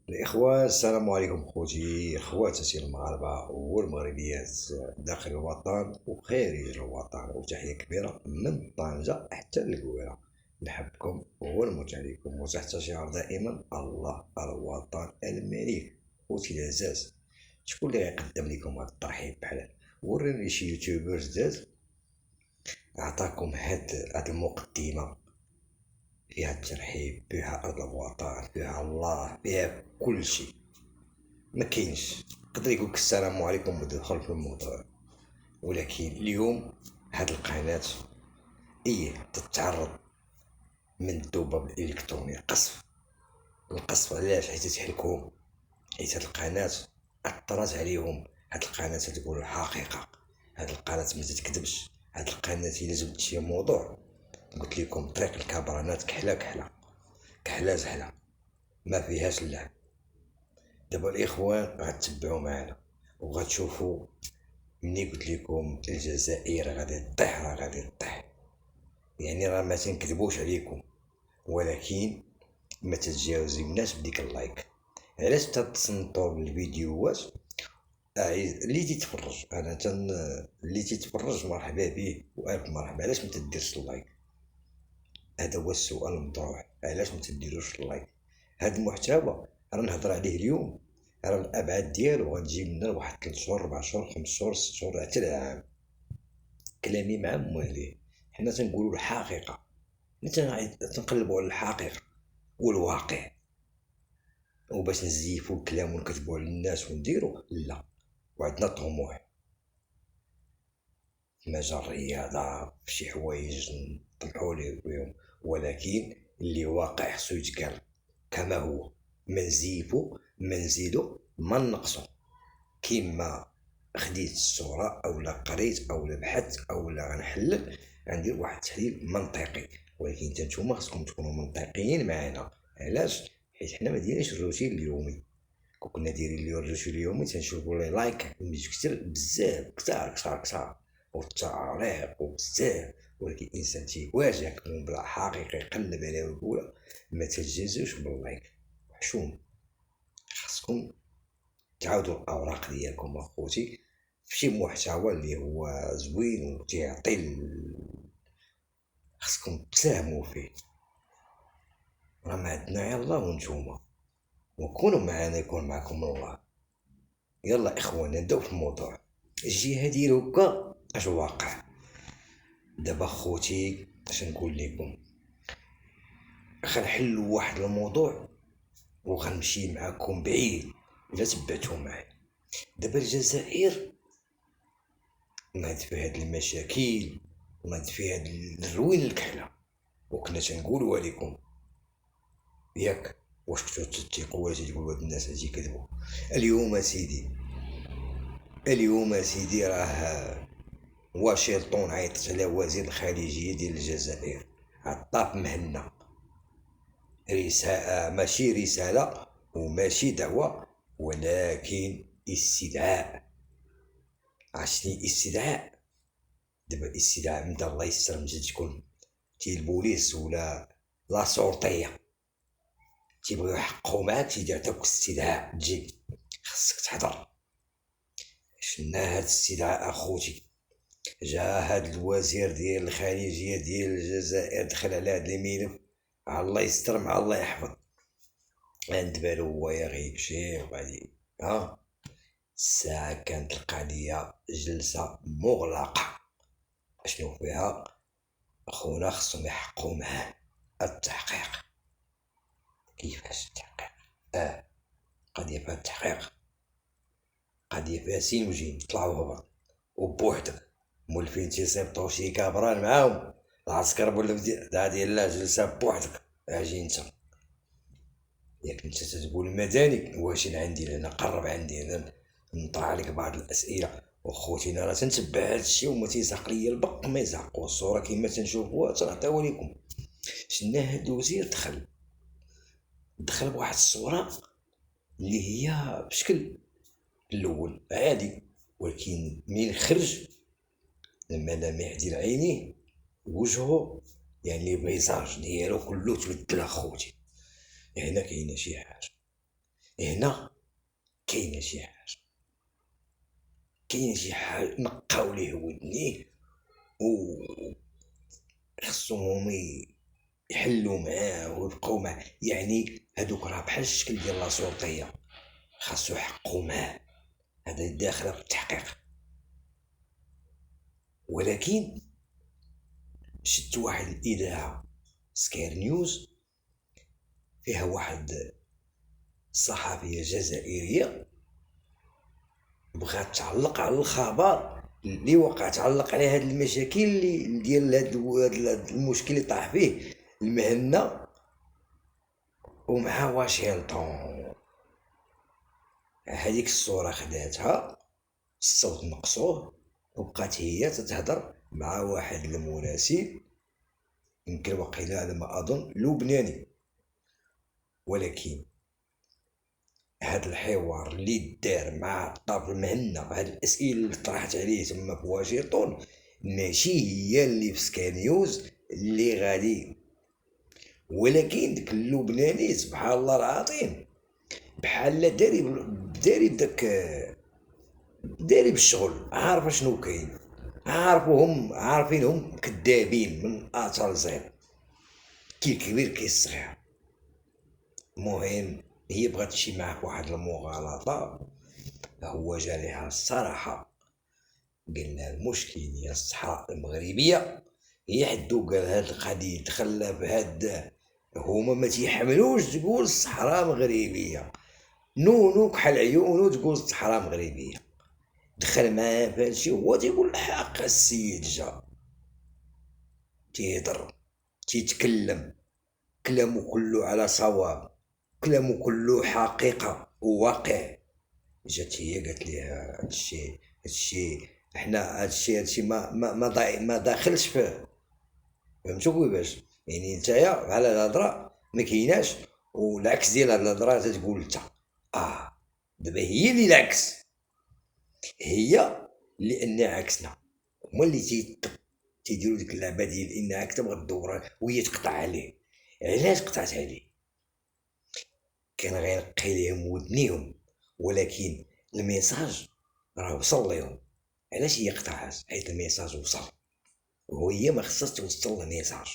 الإخوة السلام عليكم خوتي خواتاتي المغاربة والمغربيات داخل الوطن وخارج الوطن، وتحية كبيرة من طنجة حتى للقويرة. نحبكم ونموت عليكم، وتحت شعار دائما الله الوطن الملك. خوتي العزاز، شكون اللي غيقدم لكم هاد الترحيب بحال هاد؟ وريني شي يوتيوبر جداد عطاكم هاد المقدمة فيها الترحيب، فيها أرض الوطن، فيها الله، فيها كل شيء. ما كاينش يقدر يقولك السلام عليكم ودخل في الموضوع. ولكن اليوم هاد القناة تتعرض من الذباب الإلكتروني، القصف. علاش؟ حيت تحلكهم، حيت هاد القناة أثرت عليهم. هاد القناة تقول الحقيقة، هاد القناة ما تكذبش. هاد القناة إلا جبت شي موضوع قلت لكم طريق الكبرانات كحلة كحلة كحلة زحلة، ما فيهاش اللعب. دابا الإخوان غتبعوا معنا وغتشوفوا. مني قلت لكم الجزائر غادي تطيح، راه غادي تطيح. يعني راه ما تنكذبوش عليكم، ولكن ما تتجاوزوناش بديك اللايك. علاش تتصنتوا بالفيديوهات؟ اللي تيتفرج انا اللي تيتفرج مرحبا به والف مرحبا. علاش ما تديرش اللايك؟ هذا هو السؤال المطروح. علاش ما تديروش اللايك؟ هذا المحتوى راه نهضر عليه اليوم، راه الابعاد ديالو غتجي لنا لواحد 3 شهور 4 شهور 5 شهور 6 شهور حتى العام. كلامي مع مواليه. حنا تنقولوا الحقيقه، تنقلبوا على الحقيقه والواقع. وباش نزيفوا الكلام ونكذبوا على الناس ونديروا لا. وعندنا طموح في مجال الرياضه، في شي حوايج نطمحوا ليهم، ولكن اللي واقع خصو يتقال كما هو. ما نزيفو، ما نزيدو، ما نقصو. كيما خديت الصورة أولا قريت أولا بحثت أولا غنحلل، غندير واحد التحليل منطقي. ولكن نتوما خصكم تكونوا منطقيين معنا. علاش؟ حيت حنا ما دايرينش الروتين اليومي. كنا دايرين الروتين اليومي تنشوفوا لي لايك كتير بزاف، كتار كتار كتار، والتعليق وبزاف. ولكن الانسان تيواجهكم بلا حقيقه يقلب عليها ويقولها. ما تجازوش باللايك. حشوم، خاصكم تعاودوا الاوراق ديالكم اخوتي في شي محتوى اللي هو زوين وتيعطي خاصكم تساهموا فيه. راه ما عندنا غير الله وانتوما، وكونوا معنا يكون معكم الله. يلا اخوانا نبداو في الموضوع. الجهه ديال هكا اش واقع دابا خوتي؟ اش نقول لكم؟ غنحلوا واحد الموضوع وغنمشي معاكم بعيد الا تبعتوا معايا. دابا الجزائر نعد في هاد المشاكل ونعد في هاد الروين الكحله، وكنا تنقولوا عليكم ياك. واش كنتو تيقوا تقولوا هاد الناس هادي كذبوا؟ اليوم سيدي، اليوم سيدي راه واشنطن عيطت على وزير الخارجيه ديال الجزائر، عطاف مهنا رسالة، ماشي رسالة وماشي دعوة، ولكن استدعاء. عرفتني استدعاء؟ دابا استدعاء من الله يستر من تكون تي البوليس ولا لا شرطية تيبغيو يحققوا معاك تيعطيوك استدعاء تجي، خاصك تحضر. شفنا هاد الاستدعاء اخوتي. جا هاد الوزير ديال الخارجية ديال الجزائر دخل على هاد الملف، الله يستر مع الله يحفظ. عند بالو هو غيمشي وغادي الساعة كانت القضية جلسة مغلقة. اشنو فيها؟ خونا خصهم يحققوا معاه التحقيق. كيفاش التحقيق؟ قضية فيها التحقيق، قضية فيها سين وجيم، طلع وهبط وبوحدك. مولفين تيصيبطو شي كابران معاهم العسكر ولا ديال لا جلسة بوحدك. اجي انت ياك انت تقول المدني واش عندي انا قرب عندي انا نطرح عليك بعض الاسئله. وخوتي انا تنتبع هذا الشيء وما تيزعق ليا البق ما يزعق، والصوره كما تنشوفوها تنعطيوها لكم. شنا هاد الوزير دخل بواحد الصوره اللي هي بشكل الاول عادي، ولكن من خرج الملامح ديال عينيه وجهه، يعني الفيزاج ديالو كله تبدل اخوتي. هنا كاينه شي حاجه. هنا كاينه شي حاجه، كاينه شي حاجه نقاو ليه ودنيه، وخصهم يحلوا معاه ويبقاو معاه. يعني هادوك راه بحال الشكل ديال لاسورطيه، خاصو يحققوا معاه، هذا داخله في التحقيق. ولكن شفت واحد الإذاعة سكاير نيوز فيها واحد صحفية جزائرية بغات تعلق على الخبر اللي وقع، تعلق على هاد المشاكل اللي ديال هاد المشكل اللي طاح فيه المهنة ومع واشنطن. هذيك الصورة خداتها، الصوت نقصوه، وبقات هي تتهضر مع واحد المراسل يمكن وقيلا على ما أظن لبناني. ولكن هاد الحوار اللي دار مع الطرف المهنة، هاد الأسئلة اللي طرحت عليه تما في واشنطن، ماشي هي اللي في سكاي نيوز اللي غادي. ولكن داك اللبناني سبحان الله العظيم بحال داري بالشغل، عارف شنو كاين، عارفينهم كذابين من اثر زين، كي الكبير كي الصغير. المهم هي بغات تمشي معاه فواحد المغالطة، هو جا ليها الصراحة قال لها المشكل ديال الصحراء المغربية هي حدو، قال هاد القضية دخلنا بهاد، هما ما تيحملوش تقول الصحراء مغربية، نونو كحل عيونو تقول الصحراء مغربية. دخل معاه في هادشي، هو تيقول الحق، السيد جا تيهضر تيتكلم كلامو كله على صواب، كلامو كله حقيقة وواقع. جات هي قالت ليه هادشي حنا هادشي ما داخلش فيه، فهمتوا كيفاش؟ يعني نتايا بحال هاد الهضره ما كايناش، والعكس ديال هاد الهضره تتقول انت. دابا هي اللي العكس، هي لان عكسنا، هما اللي تيديروا ديك اللعبه ديال انها تبغى تدور وهي تقطع عليه. علاش قطعت عليه؟ كان غينقي ليهم ودنيهم، ولكن الميساج راه وصل ليهم. علاش هي قطعات؟ حيت الميساج وصل، وهي ما خصهاش توصل الميساج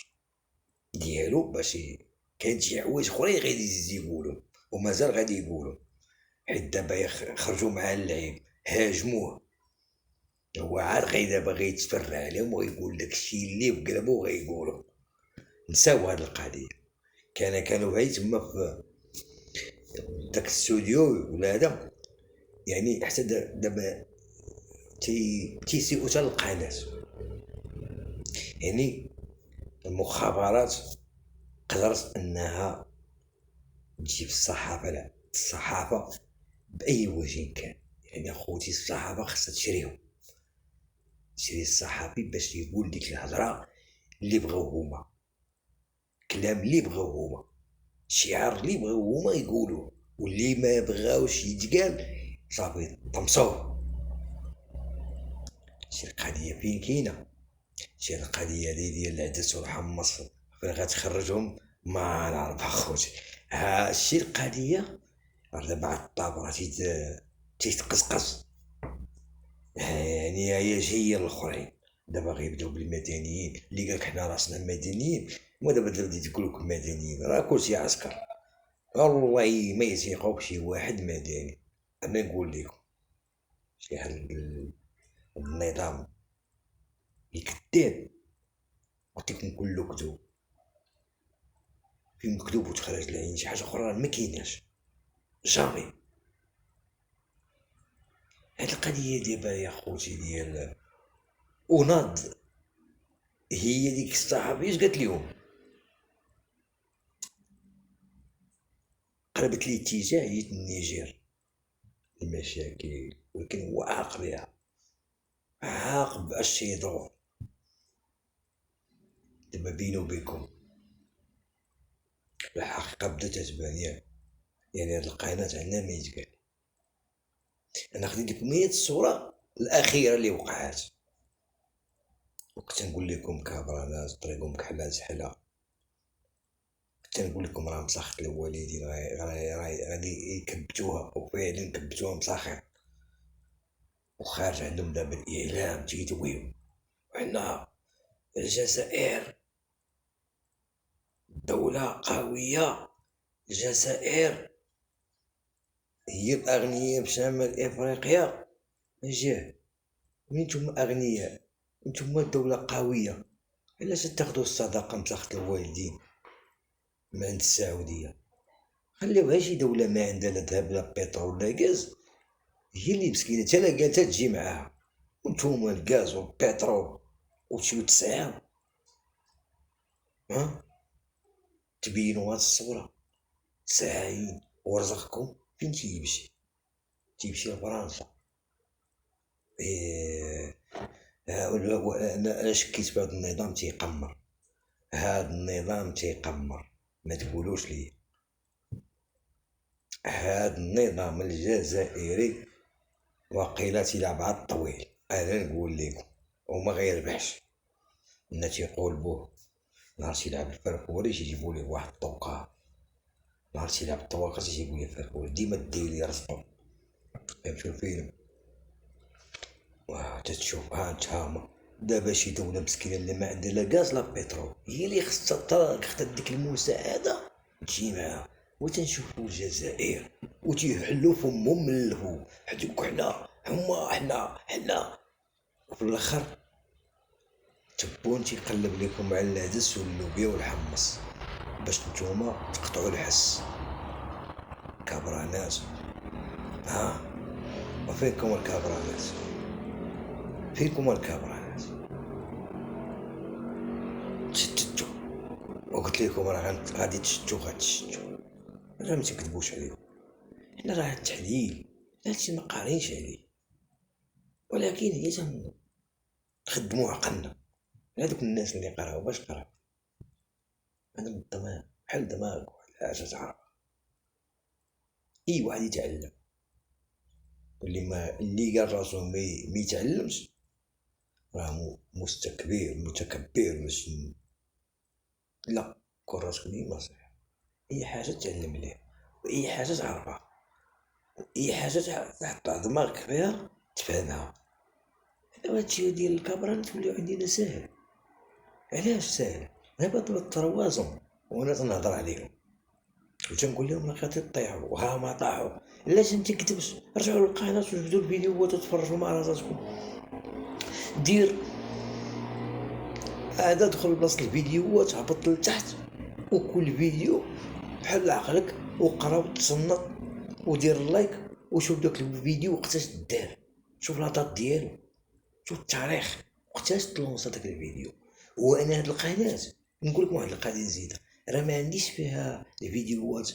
ديالو باش كاين شي حوايج اخرين غادي يقولوا ومازال غادي يقولوا، حيت دابا خرجوا مع اللعيب هاجموه، هو عاد دابا غيتفرع عليهم وغيقول داكشي اللي بقلبو غيقولوا. نساو هاد القضيه. كانوا غير تما في داك الاستوديو ولا هذا، يعني حتى دابا تيسيئوا حتى للقناه. يعني المخابرات قدرت انها تجيب الصحافه، لا الصحافه باي وجه كان. يعني اخوتي الصحافه خصها تشري الصحافي باش يقول ديك الهضره اللي بغاو هما، كلام اللي بغاو هما، شعار اللي بغاو هما يقولوا، واللي ما بغاوش يتقال صافي طمسوه. شي القضيه فين كاينه، شي القضيه ديال العدس والحمص فين غتخرجهم ما نعرف اخوتي. ها الشي القضيه راه دابا الطابره تيتقزقز. يعني هي جايه الاخرين دابا غيبداو بالمدنيين، اللي قالك حنا راسنا مدنيين، ودابا بدي تقول لكم مدنيين راه كلشي عسكر. والله ما يثيقوا بشي واحد مدني. انا نقول لكم شي هاد النظام الكذاب، قلت لكم كله كذوب، فين مكذوب وتخرج العين، شي حاجه اخرى ما كايناش جامي. هاد القضيه دابا يا خوتي ديال وناض، هي ديك الصحابيه اش قالت لهم؟ قلبت لي اتجاه النيجير المشاكل، ولكن هو عاق بها، عاق باش يدور. دابا بيني وبينكم الحقيقه بدات تبان، يعني هاد القناه عندنا ما يتقال. انا خديت لكم هي الصوره الاخيره اللي وقعات، وقت نقول لكم كابرانات طريقهم كحلات حلا، تنقول لكم راه مسخط الوالدين غادي يكبتوها، وفعلا كبتوها مساخين، وخارج عندهم دابا الإعلام تيدويو حنا الجزائر دولة قوية، الجزائر هي الأغنياء بشمال إفريقيا. جاه مين نتوما أغنياء، نتوما دولة قوية، علاش تاخدو الصداقة مسخط الوالدين من عند السعودية؟ خليوها شي دولة ما عندها لا ذهب لا بترول لا غاز، هي اللي مسكينة تا لا قالتها تجي معاها، وانتوما الغاز والبترول وتمشيو تسعاو. تبينوا هاد الصورة ساعين، ورزقكم فين تيمشي لفرنسا. انا شكيت بهذا النظام تيقمر، هذا النظام تيقمر، ما تقولوش لي هذا النظام الجزائري وقيلة تيلعب على الطويل. انا نقول لكم وما غيربحش، الناس تيقول بوه نهار تيلعب الفرفوري تيجيبوا ليه واحد الطوقة، نهار تيلعب الطواقة تيجيبوا ليه الفرفوري، ديما دير لي رسمو. فهمتو الفيلم؟ تتشوف هانتاما دابا شي دولة مسكينة اللي ما عندها لا غاز لا بترول هي اللي خصها ديك المساعدة تجي معاها. وتنشوفو الجزائر وتيحلو فمهم من الهو، حدوك حنا وفي الاخر تبون تيقلب لكم على العدس واللوبيا والحمص باش نتوما تقطعوا الحس. كابرانات وفينكم الكابرانات، فيكم الكابرانات؟ تشتتو وقلت لكم راه غادي تشتو راه متكذبوش عليكم، حنا راه التحليل هادشي ما قارينش عليه، ولكن هي تخدمو عقلنا. هادوك الناس اللي قراو باش قراو عندهم الدماغ بحال دماغ واحد الحاجة تعرف. اي واحد يتعلم، اللي قال راسو ما يتعلمش راه متكبر ماشي. لا، كون راسك ديما صحيح، اي حاجة تعلم ليها واي حاجة تعرفها واي حاجة تحط دماغك فيها تفهمها. هادشي ديال الكبران توليو عندنا ساهل. علاش ساهل؟ دابا التروازن وانا تنهضر عليهم وتنقول لهم راه غادي تطيحوا وها ما طاحوا. علاش متنكتبش؟ رجعوا للقناة وجبدوا الفيديوهات وتفرجوا مع راساتكم. دير هذا دخل لبلاصة الفيديوهات، هبط لتحت وكل فيديو بحال عقلك وقرا وتصنت ودير لايك وشوف داك الفيديو وقتاش دار، شوف لاطات ديالو، شوف التاريخ وقتاش تلونسا داك الفيديو. وانا هاد القناة نقول لكم واحد القضيه نزيدها، راه ما عنديش فيها الفيديوهات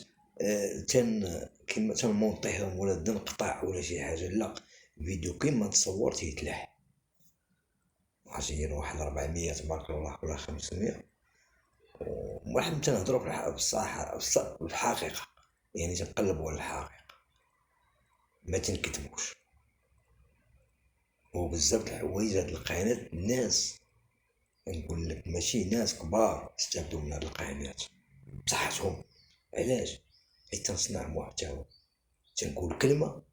كيما تنمونطيهم ولا تنقطع ولا شي حاجه، لا، الفيديو كيما تصور تيتلاح. عشان واحد 400 تبارك الله ولا 500 واحد تنهضروا بصراحة بالحقيقة، يعني تنقلبوا على الحقيقة ما تنكتبوش. وبزاف د الحوايج هاد القناة الناس نقول لك ماشي ناس كبار استافدوا من هاد القناة بصحتهم. علاش؟ حيت تنصنع محتوى، تنقول كلمة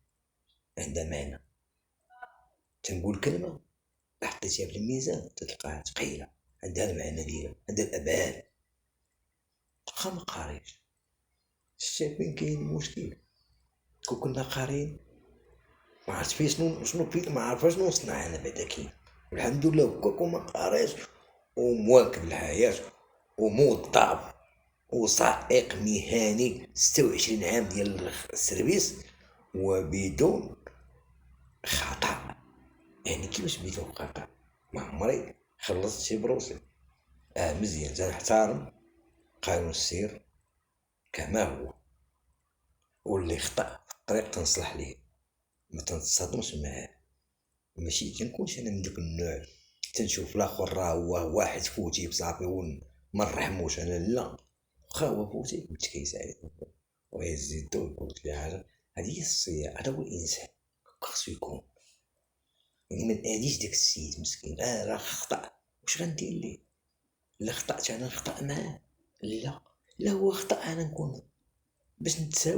عندها معنى، تنقول كلمة حطيتيها في الميزان تلقاها ثقيلة، عندها المعنى ديالها، عندها الأبعاد. تبقى ما قاريش. شتي فين كاين المشكل؟ كون كنا قاريين ما عرفت فيه شنو في ما عرفاش شنو نصنع انا بعدا كاين. الحمد لله كون ما قاريش ومواكب الحياة وموظف وسائق مهني 26 عام ديال السيرفيس وبدون خطأ. يعني كيفاش بدون خطأ؟ ما عمري خلصت شي بروسي. مزيان تنحترم قانون السير كما هو، واللي خطأ في الطريق تنصلح ليه، ما تنتصادمش معاه. ماشي تنكونش انا من دوك النوع تنشوف الاخر راه هو واحد فوتي بصافي ما نرحموش انا، لا، واخا هو فوتي متكيس عليه ويزيدو ويقول لي حاجه. هذه هي الصياعه، هذا هو الانسان خصو يكون. يعني ما ناديش داك السيد مسكين راه خطا، واش غندير ليه؟ لا خطأت انا نخطأ معاه؟ لا، لا هو خطأ أنا نكون باش نتساوى